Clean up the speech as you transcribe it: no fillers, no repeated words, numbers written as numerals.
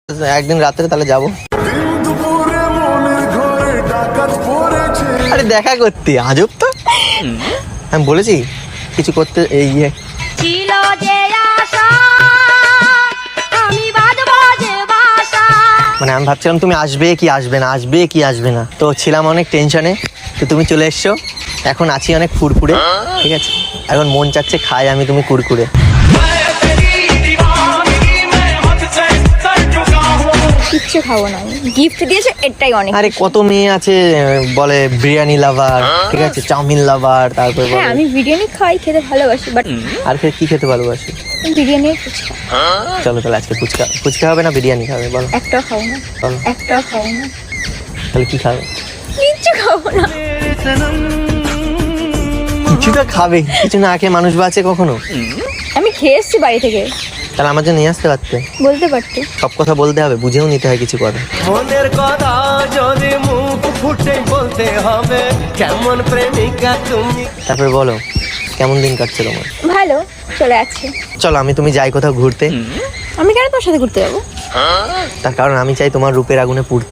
একদিন রাত্রে তাহলে যাবো। আরে দেখা করতে আজব তো। আমি বলেছি কিছু করতে এই ছিল যে আশা আমি বাজবো যে বাসা। মানে আমি ভাবছিলাম তুমি আসবে কি আসবে না, আসবে কি আসবে না, তো ছিলাম অনেক টেনশনে। তো তুমি চলে এসছো, এখন আছি অনেক ফুরফুরে। ঠিক আছে, এখন মন চাচ্ছে খাই আমি তুমি কুরকুরে। কিচ্ছু খাবো না, আমি গিফট দিয়েছে এটাই অনেক। আরে কত মেয়ে আছে বলে বিরিয়ানি লাভার, ঠিক আছে, চাউমিন লাভার, তারপরে হ্যাঁ আমি বিরিয়ানি খাই, খেতে ভালোবাসি, বাট আর কি খেতে ভালোবাসি? বিরিয়ানি ফুচকা চলো তাহলে আজকে ফুচকা হবে না বিরিয়ানি খাবে বলো? একটাও খাবো না, বলো একটাও খাবো না, তাহলে কি খাবে? কিচ্ছু খাবো না। কিছু তো খাবে, কিছু না খেয়ে মানুষ বাঁচে কখনো? আমি খেয়ে এসছি বাড়ি থেকে, তাহলে আমার জন্য নিয়ে আসতে পারতে। বলতে পারতে। সব কথা বলতে হবে, বুঝেও নিতে হয় কিছু কথা। মনের কথা যদি মুখ ফুটে বলতে হবে, কেমন প্রেমিকা তুমি। তারপরে বলো কেমন দিন কাটছে তোমার? ভালো চলে যাচ্ছে। চলো তুমি যাই কোথাও ঘুরতে। আমি কেন তোর সাথে ঘুরতে যাবো? তার কারণ আমি চাই তোমার রূপের আগুনে পুড়তে।